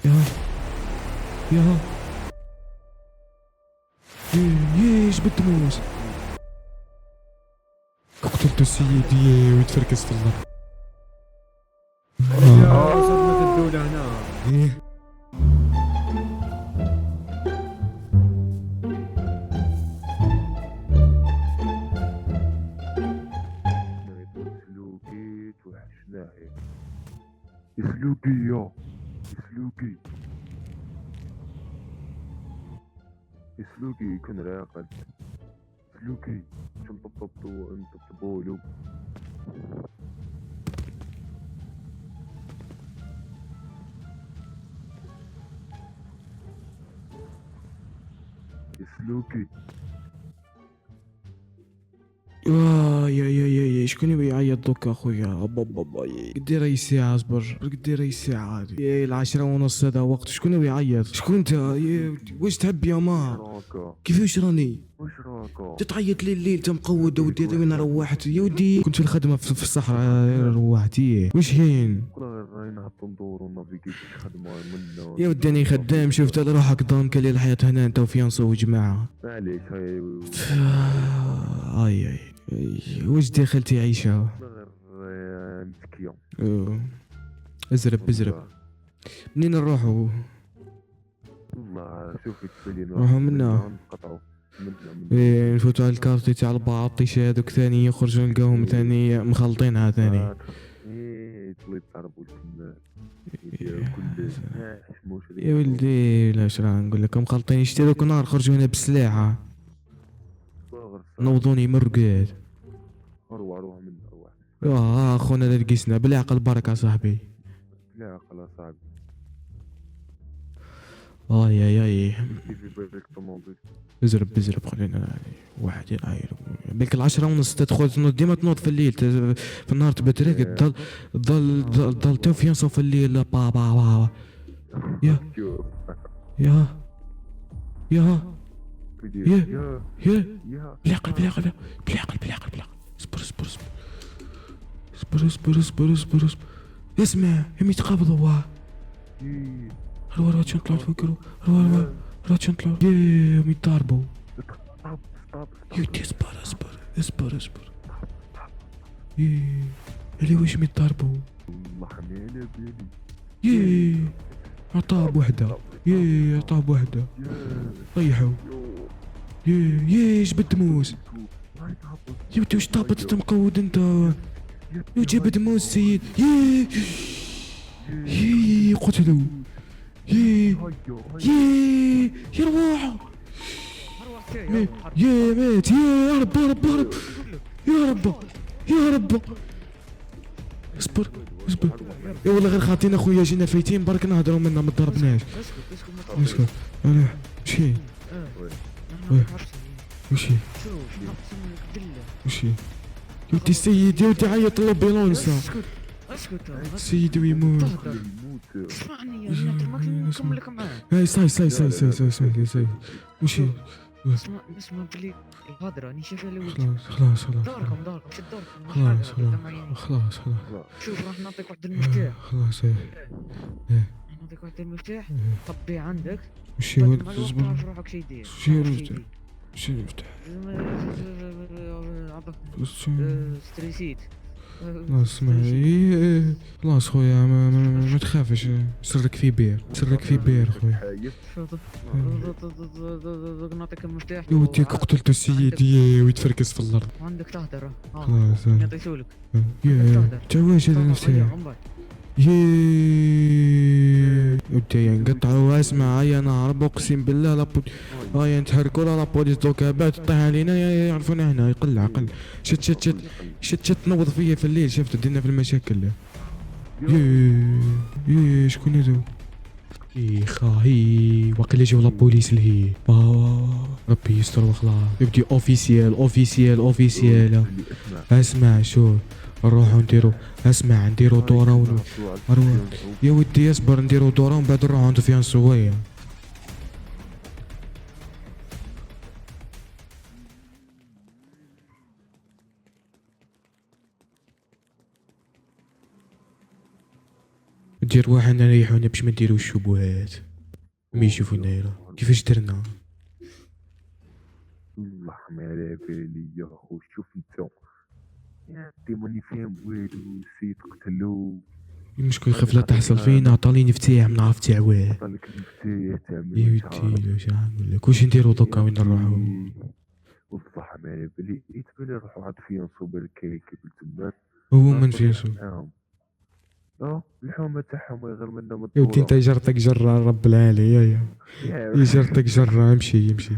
يا يا جبت موس. قتلت سيدي ويتفركس في الارض. يا صدمة الدولة هنا. إيه. سلوكي توحشناه سلوكي يا سلوكي سلوكي يكون راقد سلوكي نطبطبولو سلوكي يا شكون يبي يعيط دوكا اخويا؟ بابا قدي راهي ساعة اصبر، قدي راهي ساعة هذه؟ يا 10:30 هذا وقت. شكون يبي يعيط؟ شكون انت؟ واش تحب يا ما؟ راكا كيفاش راني؟ واش راكا تتعيط لي الليل تمقود ودي وين روحت يا ودي؟ كنت في الخدمة في الصحراء روحت. واش هين؟ بكره راهي نهبطو ندورو نافيكي فيش خدمة منا يا ودي اني خدام، شفت روحك ضام كلي الحياة هنا انت وفيانسو وجماعة. معليش هاي اي واش دخلتي عيشة؟ غير مسكية ازرب منين نروحو؟ والله شوفي تبين روحو منا. نقطعو إيه نفوتو على الكارتي تاع الباطيش هذوك ثاني يخرجوا نلقاهم ثاني مخلطينها ثاني. تولي تعرفوا الفنان يديروا كل حشموش يا ولدي لا اش راه نقول لك مخلطين يشتروا دوك نهار خرجوا هنا بالسلاحة نوضوني مرقد. اروح من اروح اخونا لا لقيسنا بالعقل بركة صاحبي. لا خلاص صعب اي كيف يبارك طوموبيل ازرب خلينا واحد يعاير بالك 10:30 تدخل تنوض ديما تنوض في الليل في النهار تبى ترقد ضل تو فينصو في الليل با يا يا يا يا بالعقل اصبر اسمع هم يتقابضوا واه روح نطلعوا تفكروا روح نطلعوا هم يتضاربوا. يودي اصبر اللي واش يتضاربوا والله حمينا بالي عطاه بوحده طيحوا. جبد موس. يا ودي واش طابت انت مقود انت؟ جبد موس سيد. قتلوا. يروح مات. يا رب اصبر يا والله غير خاطينا خويا جينا فايتين برك نهضروا منا ما ضربناش. اسكت انا مشي وشي يودي السيد يودي عيط لوبيلونسا سيدي ويموت. اسمعني يا نكمل لك معاه. هاي ساي وشي اسمع بلي الهضرة راني شايفها لوجه. خلاص داركم شد داركم. خلاص شوف راح نعطيك واحد المفتاح. خلاص نعطيك واحد المفتاح طبيه عندك. وشي مع ولد الوقت زبر تعرف روحك شي يدير. وشي المفتاح ستريسيت. خلاص خلاص خويا ما تخافش سرك في بير خويا. نعطيك المفتاح. يوديك قتلت السيد ويتفركس في الارض. عندك تهدر. خلاص نعطيهولك. تعواش هذا المفتاح. ودي نقطعوا. اسمع هيا نهرب اقسم بالله هيا نتحركوا لا بوليس دوكا بعد تطيح علينا يعرفونا هنا. يقلع شت نوض فيا في الليل شفت دينا في المشاكل. شكون هذو؟ خاهي وقيلا جاو لابوليس لهي ربي يستر وخلاص. يبدي اوفيسيال. اسمع شوف نروحو نديرو دورة يا ودي اصبر نديرو دورة ومن بعد نروحو عند فيانسوية. ودي رواحنا نريحونا باش ما نديرو الشبهات ما يشوفونا يرا كيفاش درنا. الله ما على بالي يا خو. شوف انت يا دي ماني فاهم والو. سيت قتلو المشكل خاف لا تحصل فينا عطاني مفتاح من عرفتي عواه. عطالك المفتاح تعمل يا ودي واش نعمل لك واش نديرو دوكا وين نروحو. والله ما على بالي. يتبالي نروحو عند فيانسو بالكيك بالتمات. هو من فينسو الحومه تاعهم غير منا من يا ودي انت جرتك جرة رب العالي يا جرتك جرة. امشي واش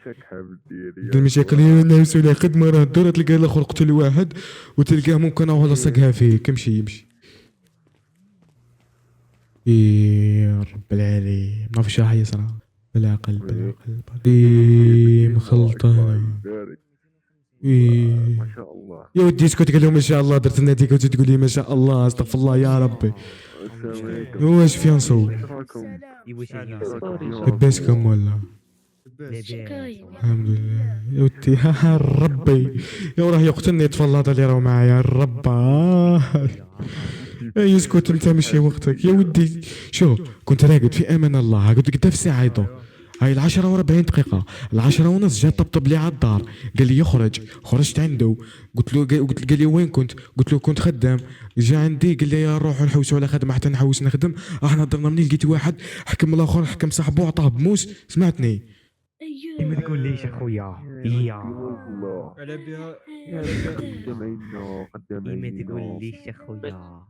راك حاب دير هاد المشاكل هي الناس ولا خدمة راه الدور تلقى الاخر قتل واحد وتلقاه ممكن هو لصقها فيك. امشي يا رب العالي ما فيش حاجة صراحة. بلا قلب مخلطة. ما شاء الله. يا ودي اسكت قال لهم ما شاء الله درت ناديك وتقول لي ما شاء الله استغفر الله يا ربي. السلام عليكم. واش فيانسو شراكم؟ لباسكم ولا الحمد لله يا ودي يا ربي يا راه يقتلني الطفل اللي راهو معايا يا رب. يسكت انت مشي وقتك يا ودي. شوف كنت راقد في امان الله قلت لك في ساعه يضو هاي 10:40 10:30 جا طبطب لي على الدار قال لي يخرج. خرجت عنده قال لي وين كنت. قلت له كنت خدام. جا عندي قال لي يا روحوا نحوسوا على خدمه حتى نحوس نخدم. احنا هضرنا مني لقيت واحد حكم الاخر حكم صاحبه عطاه بموس. سمعتني ايوه ما تقوليش اخويا يا الله على بها قدام عيننا قدام ما عيننا. تقوليش اخويا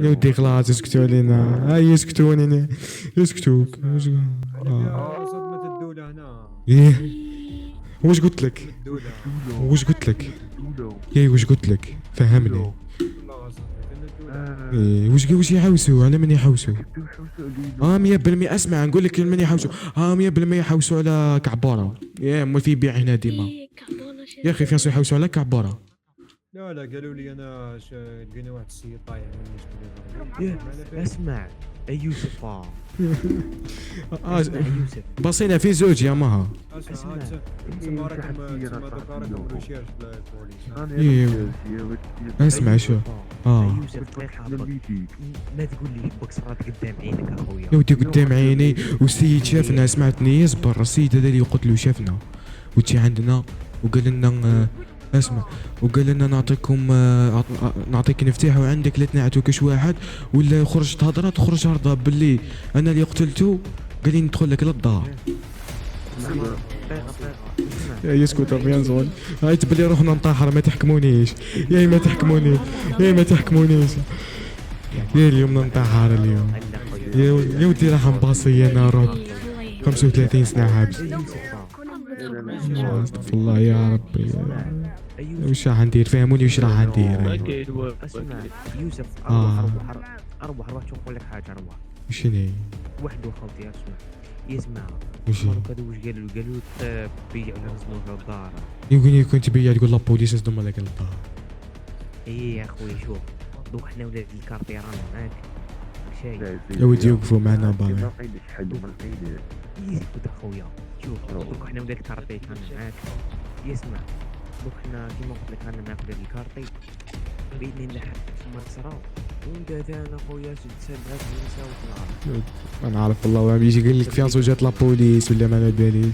يا ودي خلاص اسكتوا علينا. هاي يسكتوني يسكتوا. صدمة الدولة هنا ايه واش قلت لك الدولة واش قلت لك يا واش قلت لك فهمني. والله غصب الدولة إيه واش يحوسوا على من يحوسوا. 100% اسمع نقول لك من يحوسوا 100% يحوسوا على كعباره. يا ما في بيع هنا ديما يا اخي فينسو يحوسوا على كعباره. لا قالوا لي انا لقينا واحد السيد طايح من اسمع يوسف يوسف يوسف بصينا في زوج يا مها. اسمع تسمى راكم ريشيرش بالبوليس إيه. اسمع شو يوسف الله يحفظك ما تقول لي بكسرات قدام عينك اخويا. يا ودي قدام عيني والسيد شافنا. سمعتني يصبر السيد هذا اللي يقتلو شافنا وجي عندنا وقال لنا اسمع وقال لنا نعطيك مفتاح وعندك لا تنعتو كاش واحد ولا خرج تهضر تخرج هرضا باللي انا اللي قتلته. قال لي ندخل لك للدار. يسكت بيانزون هاي تبلي روحنا نطاحر ما تحكمونيش يا ما تحكمونيش يا اليوم ننطاحر اليوم يا ودي راح نباصي انا رب 35 سنة حابس. استغفر الله يا ربي وش راح ندير فهموني وش راح ندير. اسمع يوسف اروح شوف لك حاجه. اروح وشني وحده خوتي. اسمع وش مرة كذا وش قالوا بيجي على نزلوا في الدار. يقول لي كنت بيا تقول لا بوليس نصدم لك الدار. ايه يا اخوي شوف دوك حنا ولاد الكارتي رانا معاك شيء. يا ودي يوقفوا معنا بالي. ما لقيناش حل ما لقيناش. يسكت اخويا شوف دوك حنا ولاد الكارتي كان معاك. يسمع دوك حنا كيما قلت لك انا معاك ولاد الكارتي باذن الله حتى ثم تصراو وانت انا اخويا سدها ونسى وطلع. انا عارف والله وين يجي يقول لك فيانسو جات لا بوليس ولا ما على بالي.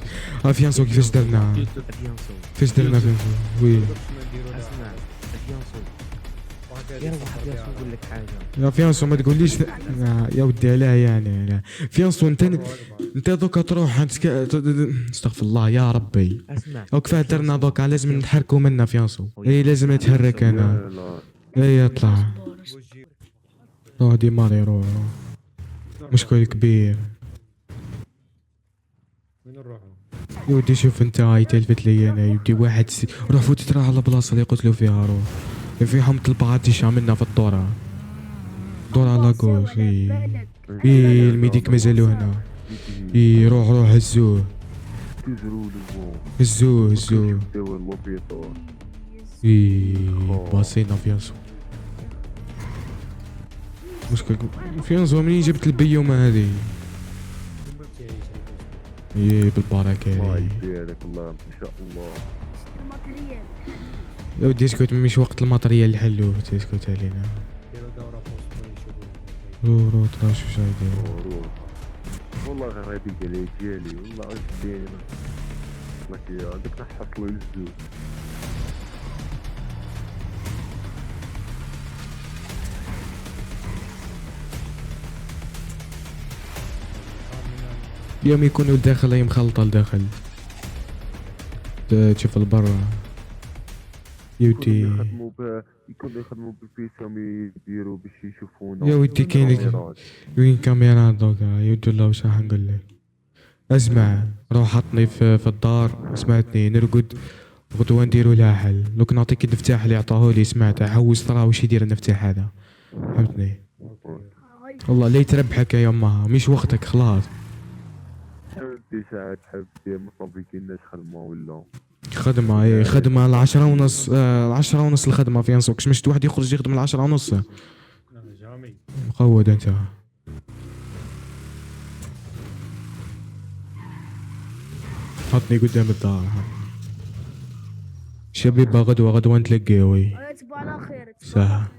فيانسو كيفاش درنا فيانسو كيفاش درنا فيانسو وي. اسمع فيانسو يا واحد فيانسو نقول لك حاجه. يا فيانسو ما تقوليش يا ودي علاه يعني لا. فيانسو انت دوكا تروح استغفر الله يا ربي. اسمع او كفايه درنا دوكا لازم نتحركوا منا فيانسو. اي لازم نتحرك انا. اي يطلع روح دي ماري روح مشكل كبير. وين نروحوا؟ يا ودي شوف انت هاي تلفت لي انا يا ودي واحد روح فوت ترى على بلاصه اللي قتلوا فيها روح في حمة البعاتيش عملنا في الدورة على كوش. اي الميديك مازالو هنا. اي روح هزوه اي باصينا فيانسو. مشكل فيانسو منين جبت البيومة هذه. اي بالبركة الله هذه. يبارك الله ان شاء الله. يا ودي اسكت مش وقت الماتريال اللي حلوه تسكت علينا. ديروا دورة بوست يشوفوا رو ترى شو شايدين. روح. والله غير هذيك اللي ديالي والله غير ديالي والله كي عندك نحصلو الزوج. يوم يكونوا داخل هي مخلطة لداخل تشوف البرا يودي. يكونوا يخدموا بالبيسام يديروا باش يشوفونا. يا ودي وين كاميرات دوكا يودوا الله واش راح نقول لك. اسمع روح حطني في الدار سمعتني نرقد غدوة نديروا لها حل. لو كان نعطيك الدفتاح اللي عطاهولي سمعته حوس ترى واش يدير الدفتاح هذا فهمتني. والله لا يتربحك يا يمها مش وقتك خلاص. حبيبتي ساعات حبيبتي ما صافيكيناش خدمة ولا خدمة اي خدمة 10:30 10:30 الخدمة في نسوق مش واحد يخرج يخدم 10:30 جامي. مقود انت. حطني قدام الدار شبيبة غدوة نتلاقاوي تصبح على خير. ساعة